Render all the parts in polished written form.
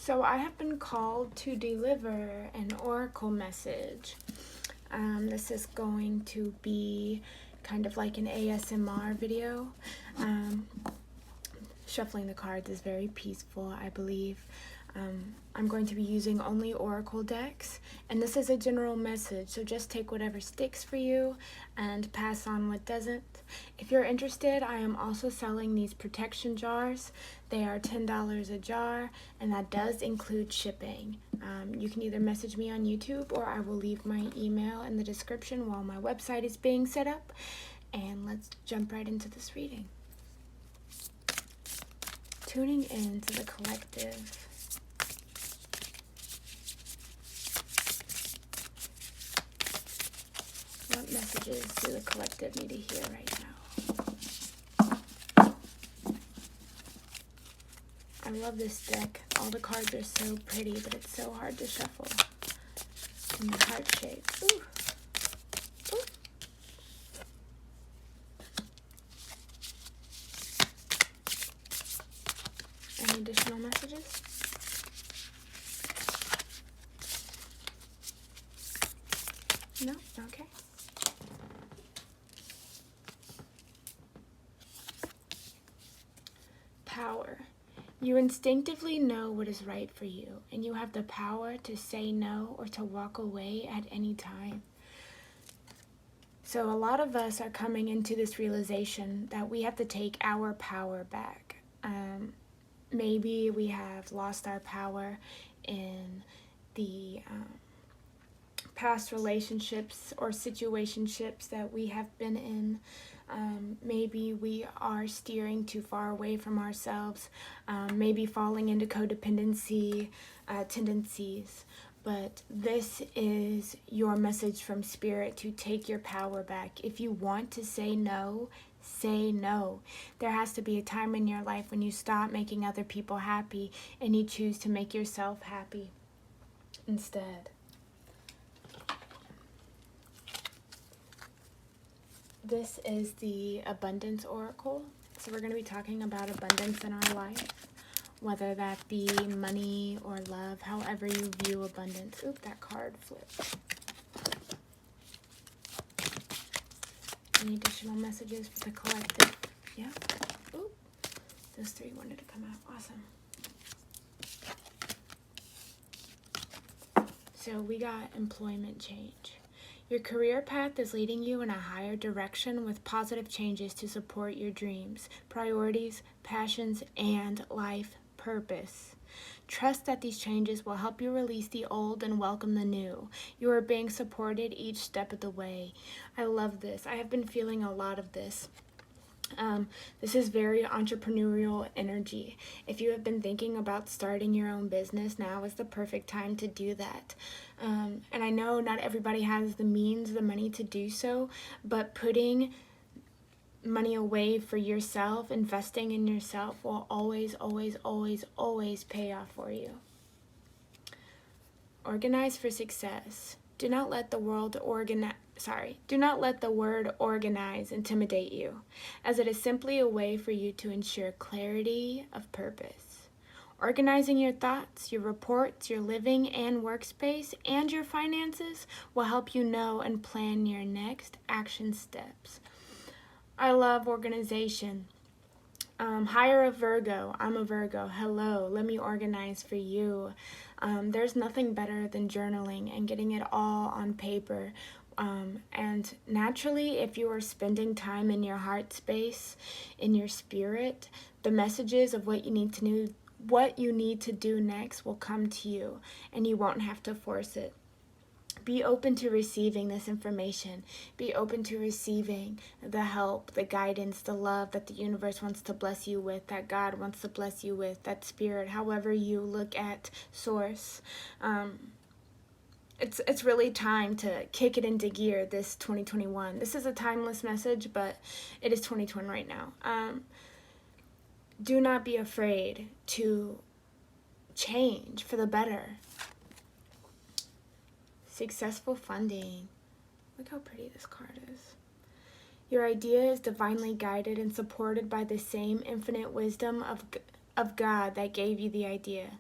So I have been called to deliver an oracle message. This is going to be kind of like an ASMR video. Shuffling the cards is very peaceful, I believe. I'm going to be using only oracle decks, and this is a general message, so just take whatever sticks for you and pass on what doesn't. If you're interested, I am also selling these protection jars. They are $10 a jar, and that does include shipping. You can either message me on YouTube, or I will leave my email in the description while my website is being set up. And let's jump right into this reading. Tuning in to the collective. What messages do the collective need to hear right now? I love this deck. All the cards are so pretty, but it's so hard to shuffle. And the heart shape. Ooh. Ooh. Any additional messages? No? Okay. Power. You instinctively know what is right for you, and you have the power to say no or to walk away at any time. So a lot of us are coming into this realization that we have to take our power back. Maybe we have lost our power in the past relationships or situationships that we have been in. Maybe we are steering too far away from ourselves, maybe falling into codependency tendencies. But this is your message from Spirit to take your power back. If you want to say no, say no. There has to be a time in your life when you stop making other people happy and you choose to make yourself happy instead. This is the Abundance Oracle. So we're going to be talking about abundance in our life, whether that be money or love, however you view abundance. Oop, that card flipped. Any additional messages for the collective? Yeah. Oop. Those three wanted to come out. Awesome. So we got employment change. Your career path is leading you in a higher direction with positive changes to support your dreams, priorities, passions, and life purpose. Trust that these changes will help you release the old and welcome the new. You are being supported each step of the way. I love this. I have been feeling a lot of this. This is very entrepreneurial energy. If you have been thinking about starting your own business, now is the perfect time to do that. And I know not everybody has the means, the money to do so, but putting money away for yourself, investing in yourself will always, always, always, always pay off for you. Organize for success. Do not let the word organize intimidate you, as it is simply a way for you to ensure clarity of purpose. Organizing your thoughts, your reports, your living and workspace, and your finances will help you know and plan your next action steps. I love organization. Hire a Virgo. I'm a Virgo. Hello, let me organize for you. There's nothing better than journaling and getting it all on paper. And naturally, if you are spending time in your heart space, in your spirit, the messages of what you need to do next will come to you, and you won't have to force it. Be open to receiving this information. Be open to receiving the help, the guidance, the love that the universe wants to bless you with, that God wants to bless you with, that spirit, however you look at source. It's really time to kick it into gear this 2021. This is a timeless message, but it is 2020 right now. Do not be afraid to change for the better. Successful funding. Look how pretty this card is. Your idea is divinely guided and supported by the same infinite wisdom of God that gave you the idea.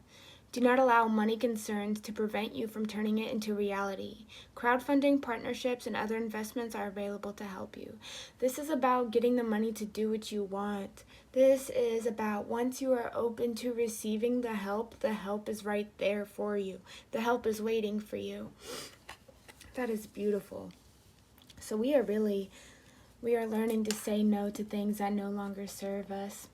Do not allow money concerns to prevent you from turning it into reality. Crowdfunding, partnerships, and other investments are available to help you. This is about getting the money to do what you want. This is about once you are open to receiving the help is right there for you. The help is waiting for you. That is beautiful. So we are learning to say no to things that no longer serve us.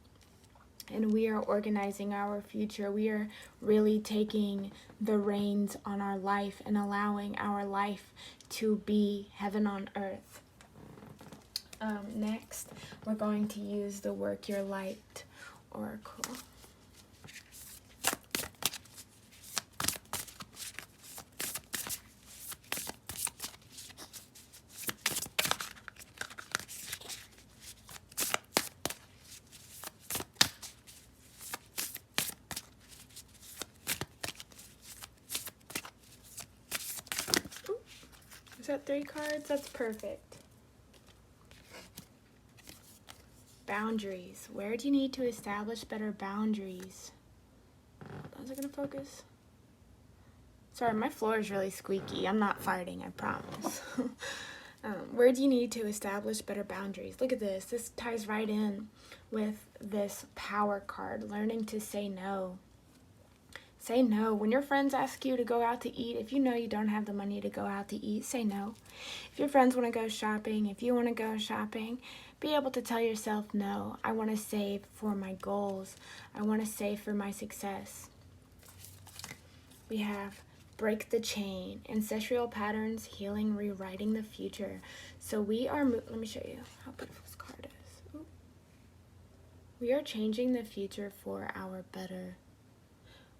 And we are organizing our future. We are really taking the reins on our life and allowing our life to be heaven on earth. Next, we're going to use the Work Your Light Oracle. Is that 3 cards? That's perfect. Boundaries. Where do you need to establish better boundaries? Is it going to focus? Sorry, my floor is really squeaky. I'm not farting, I promise. Where do you need to establish better boundaries? Look at this. This ties right in with this power card. Learning to say no. Say no. When your friends ask you to go out to eat, if you know you don't have the money to go out to eat, say no. If your friends want to go shopping, if you want to go shopping, be able to tell yourself no. I want to save for my goals. I want to save for my success. We have break the chain, ancestral patterns, healing, rewriting the future. So we are, let me show you how beautiful this card is. Ooh. We are changing the future for our better.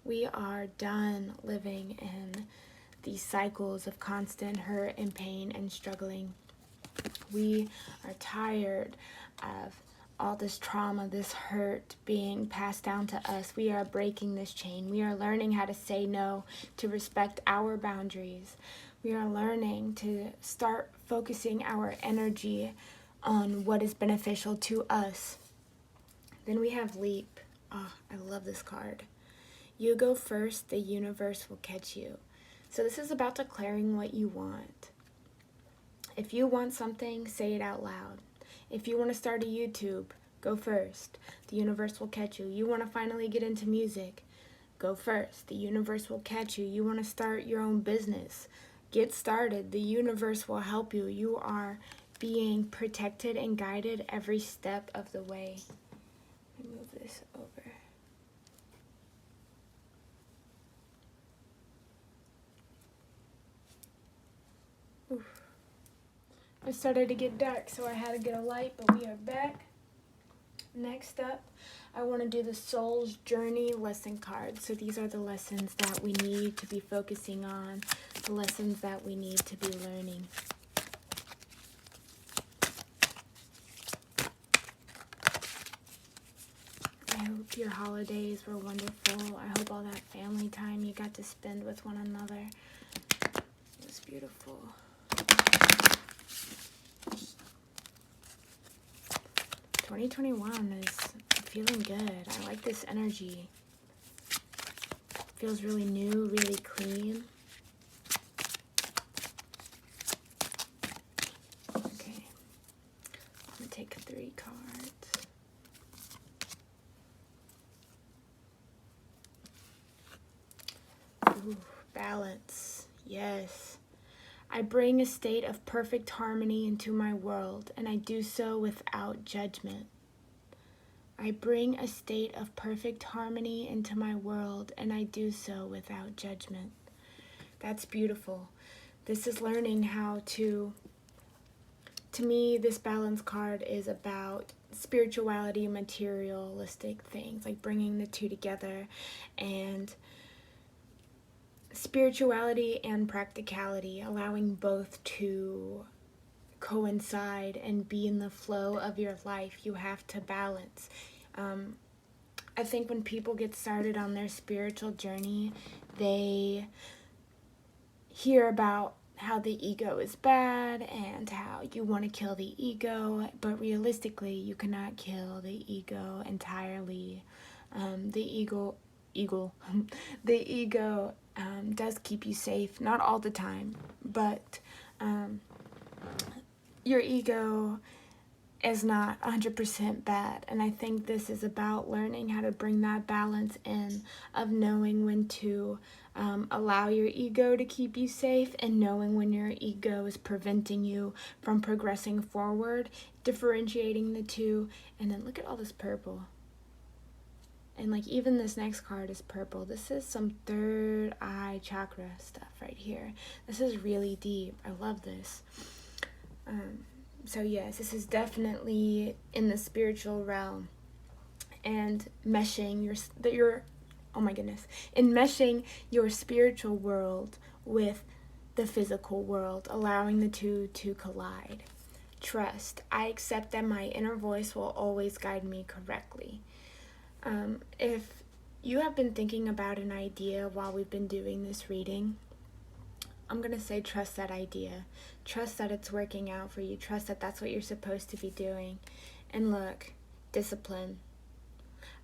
We are done living in these cycles of constant hurt and pain and struggling. We are tired of all this trauma, this hurt being passed down to us. We are breaking this chain. We are learning how to say no, to respect our boundaries. We are learning to start focusing our energy on what is beneficial to us. Then we have Leap. Oh, I love this card. You go first, the universe will catch you. So this is about declaring what you want. If you want something, say it out loud. If you want to start a YouTube, go first. The universe will catch you. You want to finally get into music, go first. The universe will catch you. You want to start your own business, get started. The universe will help you. You are being protected and guided every step of the way. Let me move this over. It started to get dark, so I had to get a light, but we are back. Next up, I want to do the Soul's Journey lesson cards. So these are the lessons that we need to be focusing on, the lessons that we need to be learning. I hope your holidays were wonderful. I hope all that family time you got to spend with one another was beautiful. 2021 is feeling good. I like this energy. Feels really new, really clean. Okay, I'm gonna take 3 cards. Ooh, balance. Yes. I bring a state of perfect harmony into my world, and I do so without judgment. I bring a state of perfect harmony into my world, and I do so without judgment. That's beautiful. This is learning how to me, this balance card is about spirituality and materialistic things, like bringing the two together, and spirituality and practicality, allowing both to coincide and be in the flow of your life. You have to balance. I think when people get started on their spiritual journey, they hear about how the ego is bad and how you want to kill the ego, but realistically, you cannot kill the ego entirely. The the ego does keep you safe, not all the time, but your ego is not 100% bad. And I think this is about learning how to bring that balance in, of knowing when to allow your ego to keep you safe, and knowing when your ego is preventing you from progressing forward, differentiating the two. And then look at all this purple. And like even this next card is purple. This is some third eye chakra stuff right here. This is really deep. I love this. So yes, this is definitely in the spiritual realm, and meshing enmeshing your spiritual world with the physical world, allowing the two to collide. Trust. I accept that my inner voice will always guide me correctly. If you have been thinking about an idea while we've been doing this reading, I'm going to say trust that idea. Trust that it's working out for you. Trust that that's what you're supposed to be doing. And look, discipline.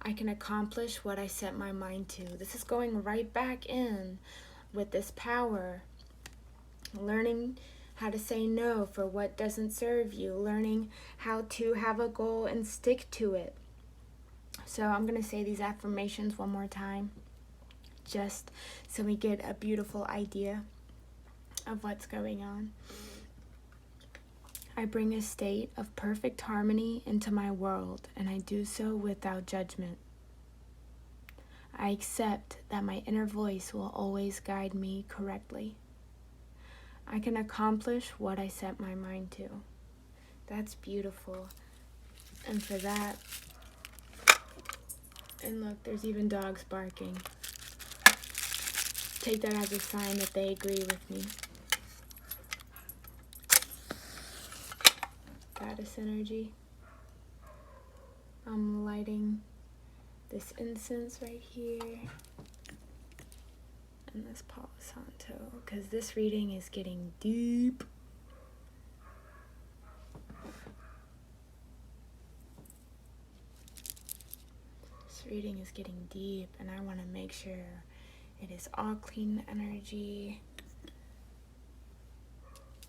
I can accomplish what I set my mind to. This is going right back in with this power. Learning how to say no for what doesn't serve you. Learning how to have a goal and stick to it. So I'm going to say these affirmations one more time, just so we get a beautiful idea of what's going on. I bring a state of perfect harmony into my world, and I do so without judgment. I accept that my inner voice will always guide me correctly. I can accomplish what I set my mind to. That's beautiful. And for that, and look, there's even dogs barking. Take that as a sign that they agree with me. Goddess energy. I'm lighting this incense right here. And this Palo Santo, because this reading is getting deep. Reading is getting deep, and I want to make sure it is all clean energy.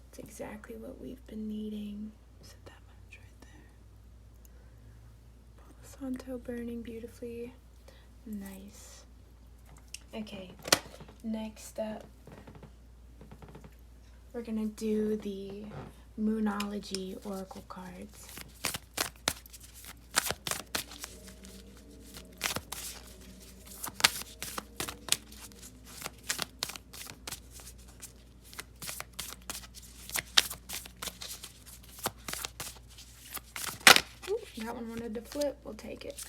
It's exactly what we've been needing. Set that much right there. Palo Santo burning beautifully. Nice. Okay, next up, we're gonna do the Moonology Oracle cards. That one wanted to flip, we'll take it.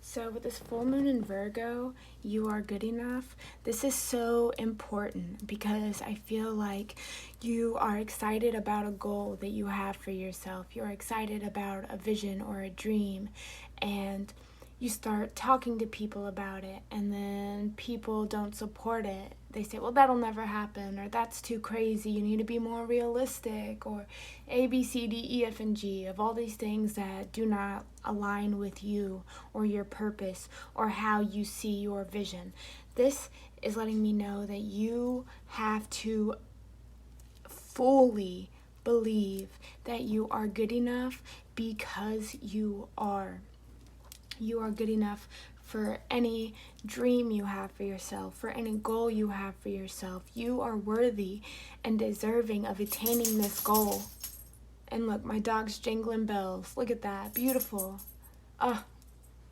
So with this full moon in Virgo, you are good enough. This is so important because I feel like you are excited about a goal that you have for yourself. You're excited about a vision or a dream, and you start talking to people about it, and then people don't support it. They say, well, that'll never happen, or that's too crazy, you need to be more realistic, or A, B, C, D, E, F, and G, of all these things that do not align with you or your purpose or how you see your vision. This is letting me know that you have to fully believe that you are good enough, because you are. You are good enough for any dream you have for yourself, for any goal you have for yourself. You are worthy and deserving of attaining this goal. And look, my dog's jingling bells. Look at that. Beautiful.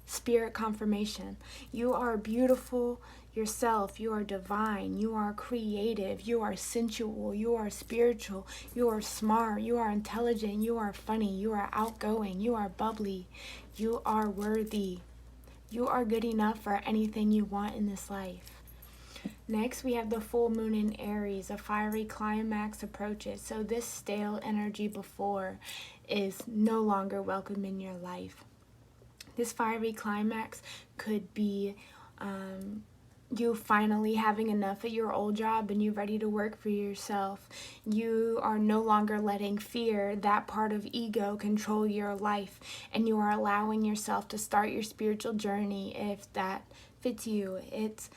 Spirit confirmation. You are beautiful yourself. You are divine. You are creative. You are sensual. You are spiritual. You are smart. You are intelligent. You are funny. You are outgoing. You are bubbly. You are worthy. You are good enough for anything you want in this life. Next, we have the full moon in Aries. A fiery climax approaches. So this stale energy before is no longer welcome in your life. This fiery climax could be you finally having enough at your old job and you're ready to work for yourself. You are no longer letting fear, that part of ego, control your life, and you are allowing yourself to start your spiritual journey if that fits you. It's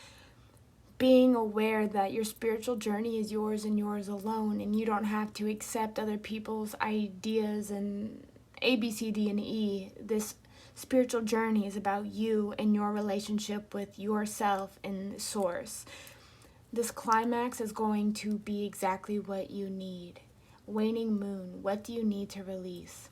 being aware that your spiritual journey is yours and yours alone, and you don't have to accept other people's ideas and A, B, C, D, and E. This spiritual journey is about you and your relationship with yourself and Source. This climax is going to be exactly what you need. Waning moon, what do you need to release?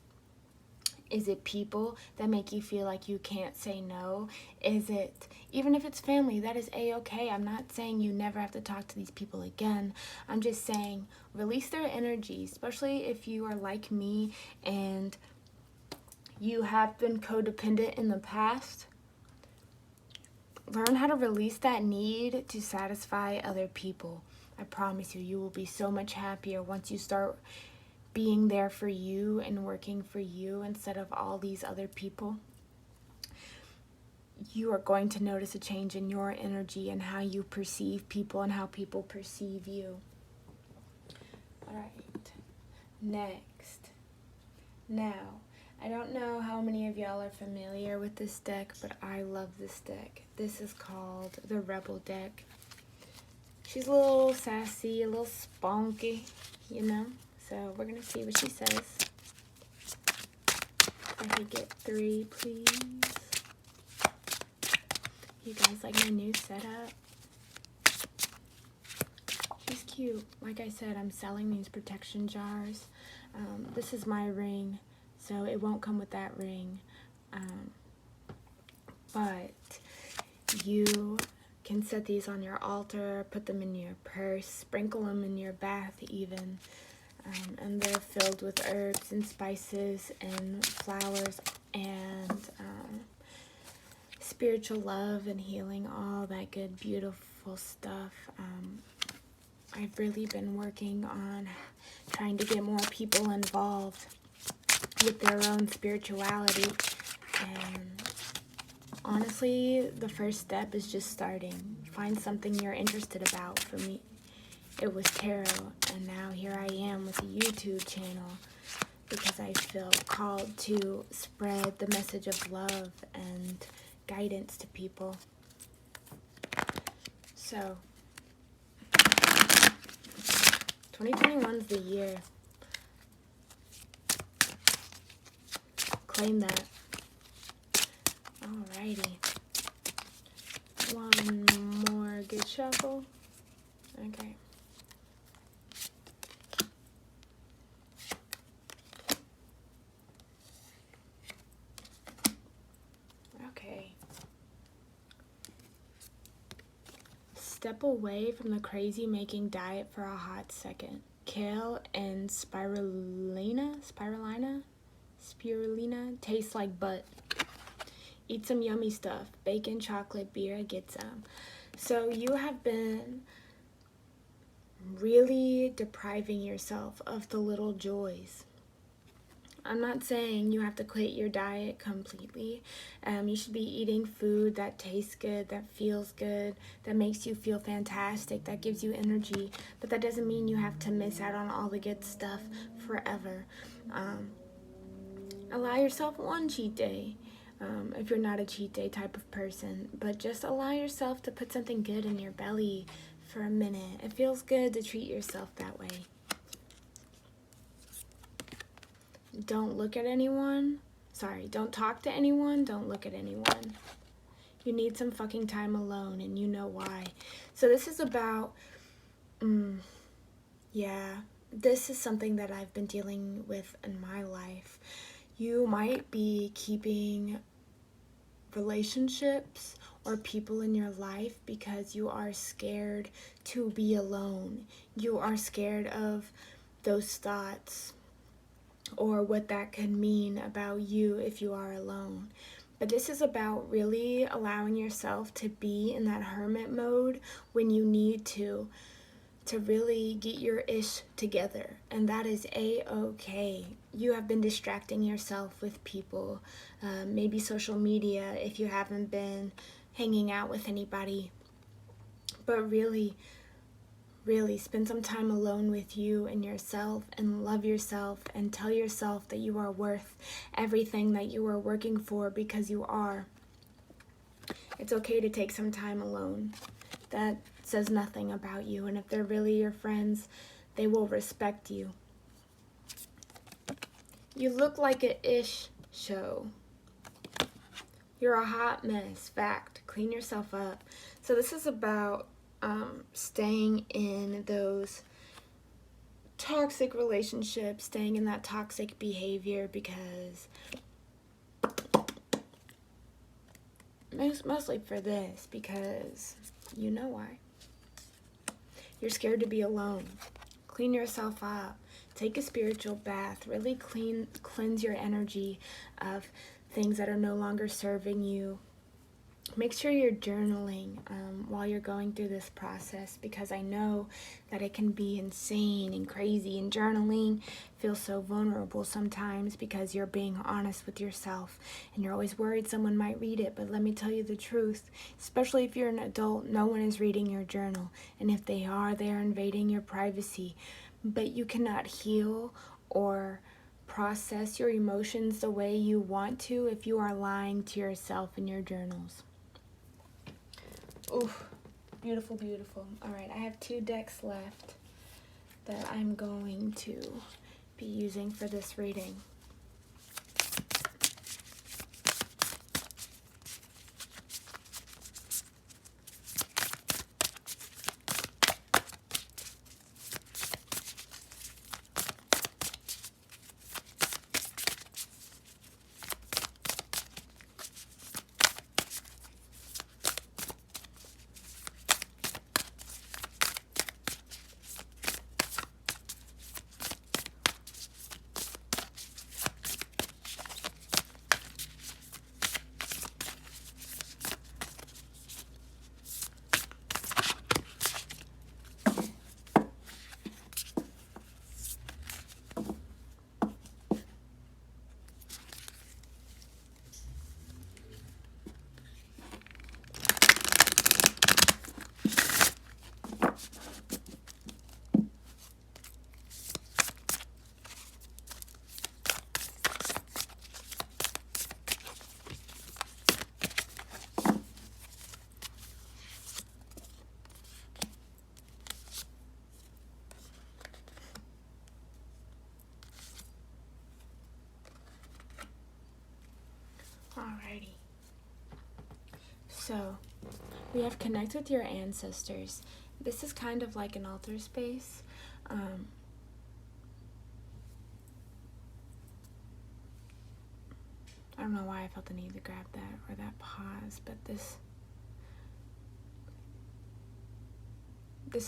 Is it people that make you feel like you can't say no? Is it, even if it's family, that is A-okay. I'm not saying you never have to talk to these people again. I'm just saying release their energy, especially if you are like me and you have been codependent in the past. Learn how to release that need to satisfy other people. I promise you, you will be so much happier once you start being there for you and working for you instead of all these other people. You are going to notice a change in your energy and how you perceive people and how people perceive you. All right, next. Now, I don't know how many of y'all are familiar with this deck, but I love this deck. This is called the Rebel deck. She's a little sassy, a little spunky, you know? So we're going to see what she says. If I could get 3, please. You guys like my new setup? She's cute. Like I said, I'm selling these protection jars. This is my ring, so it won't come with that ring. But you can set these on your altar, put them in your purse, sprinkle them in your bath even. And they're filled with herbs and spices and flowers and spiritual love and healing, all that good, beautiful stuff. I've really been working on trying to get more people involved with their own spirituality. And honestly, the first step is just starting. Find something you're interested about. For me, it was tarot, and now here I am with a YouTube channel because I feel called to spread the message of love and guidance to people. So, 2021's the year. Claim that. Alrighty. One more good shuffle. Okay. Okay. Step away from the crazy-making diet for a hot second. Kale and spirulina taste like butt. Eat some yummy stuff. Bacon, chocolate, beer, get some. So you have been really depriving yourself of the little joys. I'm not saying you have to quit your diet completely. You should be eating food that tastes good, that feels good, that makes you feel fantastic, that gives you energy. But that doesn't mean you have to miss out on all the good stuff forever. Allow yourself one cheat day. If you're not a cheat day type of person, but just allow yourself to put something good in your belly for a minute. It feels good to treat yourself that way. Don't look at anyone. Don't talk to anyone. Don't look at anyone. You need some fucking time alone, and you know why. So this is about, this is something that I've been dealing with in my life. You might be keeping relationships or people in your life because you are scared to be alone. You are scared of those thoughts or what that could mean about you if you are alone. But this is about really allowing yourself to be in that hermit mode when you need to to really get your ish together, and that is a-okay. You have been distracting yourself with people, maybe social media if you haven't been hanging out with anybody, but really spend some time alone with you and yourself, and love yourself, and tell yourself that you are worth everything that you are working for, because you are. It's okay to take some time alone. That says nothing about you, and if they're really your friends, they will respect you. You look like an ish show. You're a hot mess. Fact. Clean yourself up. So this is about staying in those toxic relationships, staying in that toxic behavior, because mostly for this, because you know why. You're scared to be alone. Clean yourself up. Take a spiritual bath. Really cleanse your energy of things that are no longer serving you. Make sure you're journaling while you're going through this process, because I know that it can be insane and crazy, and journaling feels so vulnerable sometimes because you're being honest with yourself and you're always worried someone might read it. But let me tell you the truth, especially if you're an adult, no one is reading your journal, and if they are invading your privacy. But you cannot heal or process your emotions the way you want to if you are lying to yourself in your journals. Ooh, beautiful, beautiful. All right, I have 2 decks left that I'm going to be using for this reading. Alrighty. So, we have connect with your ancestors. This is kind of like an altar space. I don't know why I felt the need to grab that or that pause, but this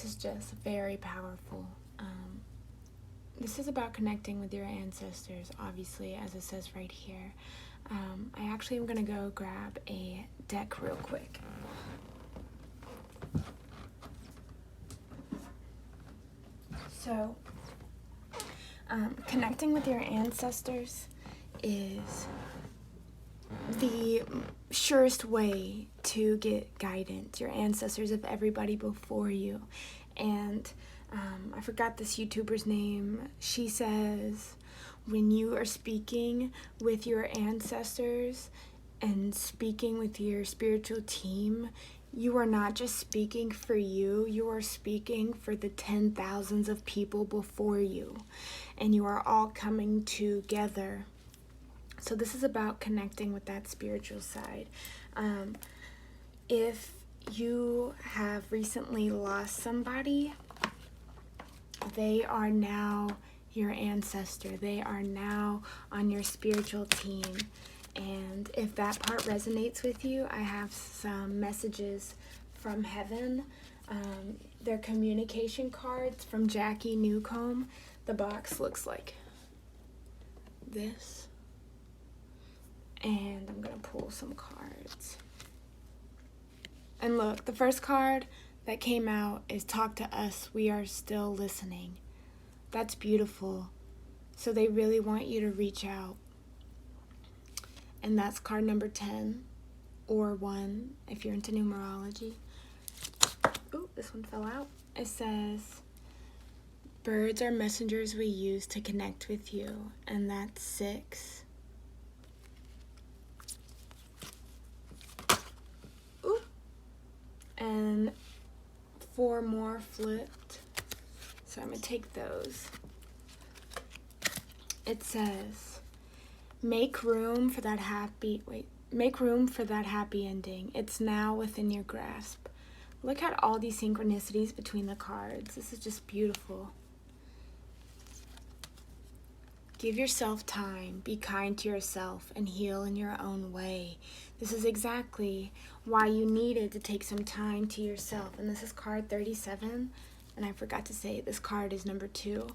is just very powerful. This is about connecting with your ancestors, obviously, as it says right here. I actually am going to go grab a deck real quick. So, connecting with your ancestors is the surest way to get guidance. Your ancestors of everybody before you. And I forgot this YouTuber's name. She says, when you are speaking with your ancestors and speaking with your spiritual team, you are not just speaking for you, you are speaking for the 10,000s of people before you, and you are all coming together. So this is about connecting with that spiritual side. If you have recently lost somebody, they are now your ancestor. They are now on your spiritual team. And if that part resonates with you, I have some messages from heaven. They're communication cards from Jackie Newcomb. The box looks like this. And I'm going to pull some cards. And look, the first card that came out is talk to us, we are still listening. That's beautiful. So they really want you to reach out. And that's card number 10 or 1 if you're into numerology. Ooh, this one fell out. It says, birds are messengers we use to connect with you. And that's 6. Ooh. And 4 more flipped. So I'm going to take those. It says, make room for that happy ending. It's now within your grasp. Look at all these synchronicities between the cards. This is just beautiful. Give yourself time, be kind to yourself, and heal in your own way. This is exactly why you needed to take some time to yourself. And this is card 37, and I forgot to say this card is number 2.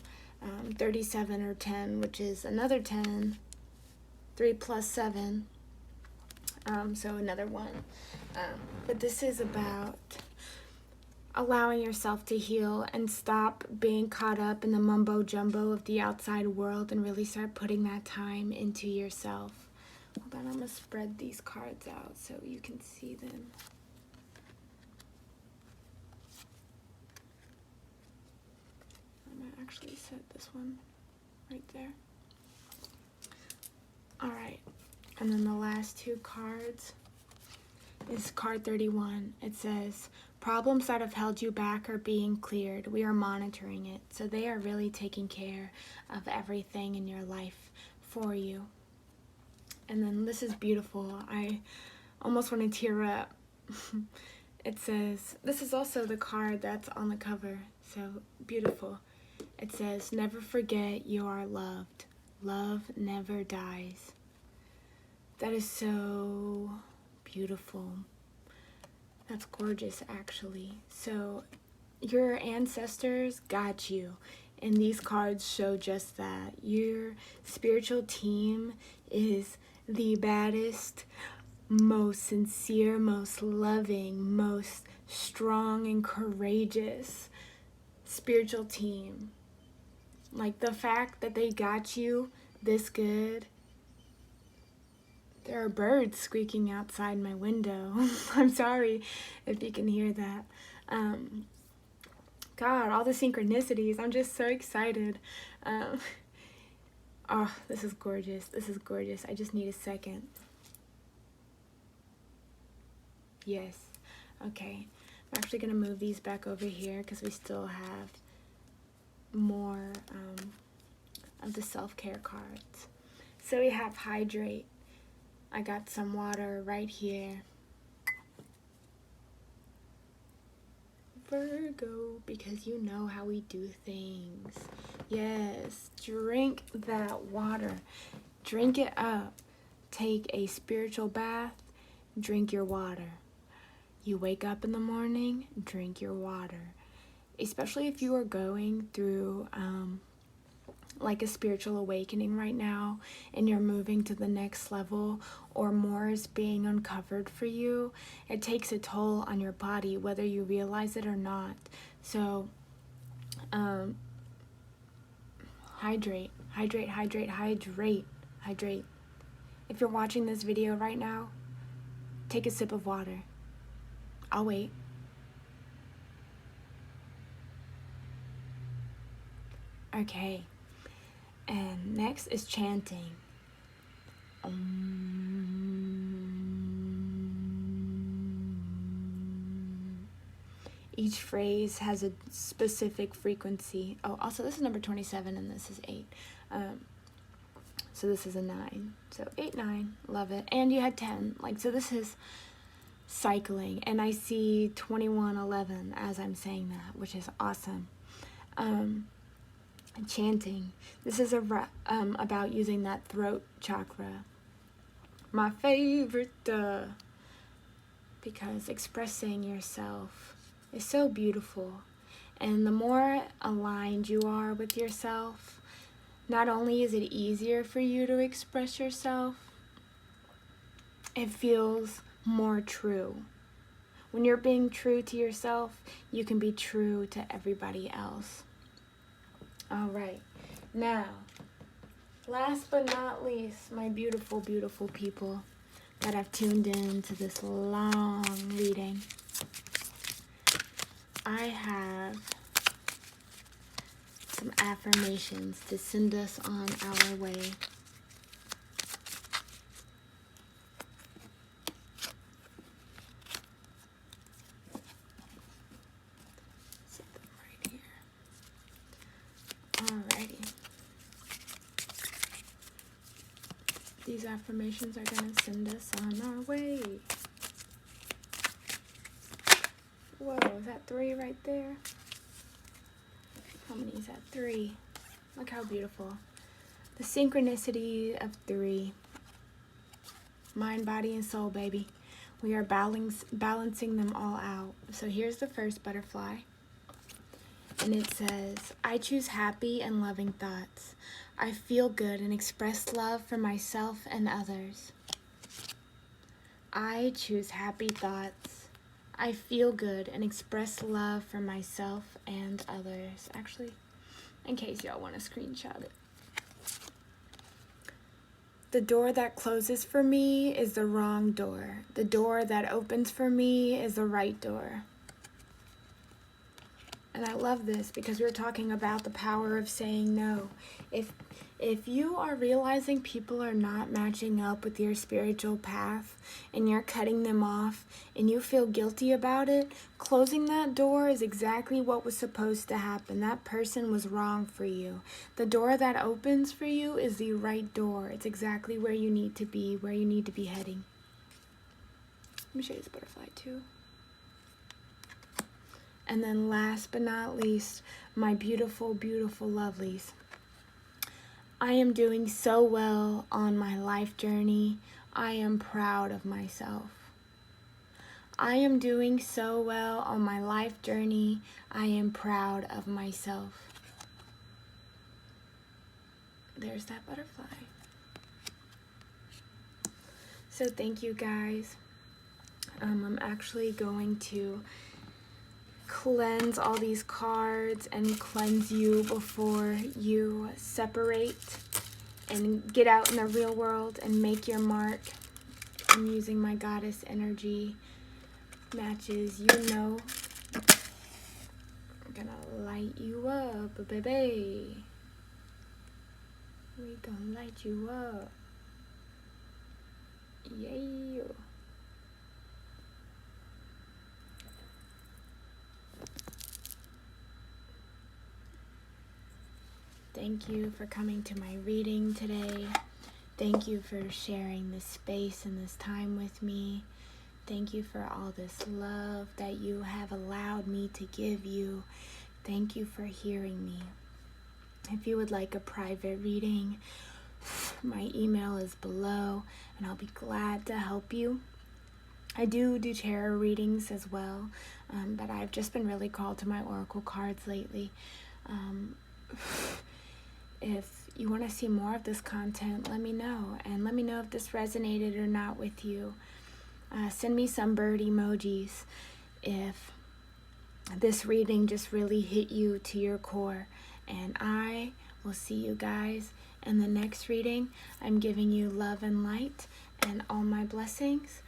37 or 10, which is another 10, 3 plus 7, so another 1. But this is about allowing yourself to heal and stop being caught up in the mumbo jumbo of the outside world and really start putting that time into yourself. Hold on, I'm going to spread these cards out so you can see them. I'm going to actually set this one right there. Alright, and then the last 2 cards is card 31. It says, problems that have held you back are being cleared. We are monitoring it. So they are really taking care of everything in your life for you. And then this is beautiful. I almost want to tear up. It says, this is also the card that's on the cover. So beautiful. It says, never forget you are loved. Love never dies. That is so beautiful. That's gorgeous, actually. So your ancestors got you, and these cards show just that. Your spiritual team is the baddest, most sincere, most loving, most strong and courageous spiritual team. Like, the fact that they got you this good. There are birds squeaking outside my window. I'm sorry if you can hear that. God, all the synchronicities. I'm just so excited. Oh, this is gorgeous. This is gorgeous. I just need a second. Yes. Okay. I'm actually going to move these back over here because we still have more of the self-care cards. So we have hydrate. I got some water right here. Virgo, because you know how we do things. Yes, drink that water. Drink it up. Take a spiritual bath. Drink your water. You wake up in the morning, drink your water. Especially if you are going through like a spiritual awakening right now and you're moving to the next level, or more is being uncovered for you, it takes a toll on your body whether you realize it or not. So hydrate. If you're watching this video right now, take a sip of water. I'll wait. Okay. And next is chanting. Each phrase has a specific frequency. Oh, also this is number 27 and this is 8. So this is a 9. So 8, 9, love it. And you had 10. Like, so this is cycling. And I see 21, 11 as I'm saying that, which is awesome. Chanting. This is about using that throat chakra. My favorite, because expressing yourself is so beautiful. And the more aligned you are with yourself, not only is it easier for you to express yourself, it feels more true. When you're being true to yourself, you can be true to everybody else. All right. Now, last but not least, my beautiful, beautiful people that have tuned in to this long reading, I have some affirmations to send us on our way. Set them right here. Alrighty. These affirmations are going to send us on our way. Whoa, is that 3 right there? How many is that? 3. Look how beautiful. The synchronicity of 3. Mind, body, and soul, baby. We are balancing them all out. So here's the first butterfly. And it says, I choose happy and loving thoughts. I feel good and express love for myself and others. I choose happy thoughts. I feel good and express love for myself and others. Actually, in case y'all want to screenshot it. The door that closes for me is the wrong door. The door that opens for me is the right door. And I love this because we're talking about the power of saying no. If you are realizing people are not matching up with your spiritual path and you're cutting them off and you feel guilty about it, closing that door is exactly what was supposed to happen. That person was wrong for you. The door that opens for you is the right door. It's exactly where you need to be, where you need to be heading. Let me show you this butterfly too. And then last but not least, my beautiful, beautiful lovelies. I am doing so well on my life journey. I am proud of myself. I am doing so well on my life journey. I am proud of myself. There's that butterfly. So thank you guys. I'm actually going to cleanse all these cards and cleanse you before you separate and get out in the real world and make your mark. I'm using my goddess energy matches, you know. I'm gonna light you up, baby. We gonna light you up. Yeah. Thank you for coming to my reading today. Thank you for sharing this space and this time with me. Thank you for all this love that you have allowed me to give you. Thank you for hearing me. If you would like a private reading, my email is below and I'll be glad to help you. I do tarot readings as well, but I've just been really called to my oracle cards lately. If you want to see more of this content, let me know. And let me know if this resonated or not with you. Send me some bird emojis if this reading just really hit you to your core. And I will see you guys in the next reading. I'm giving you love and light and all my blessings.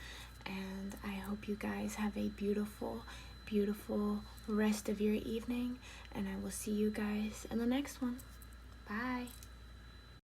And I hope you guys have a beautiful, beautiful rest of your evening. And I will see you guys in the next one. Bye.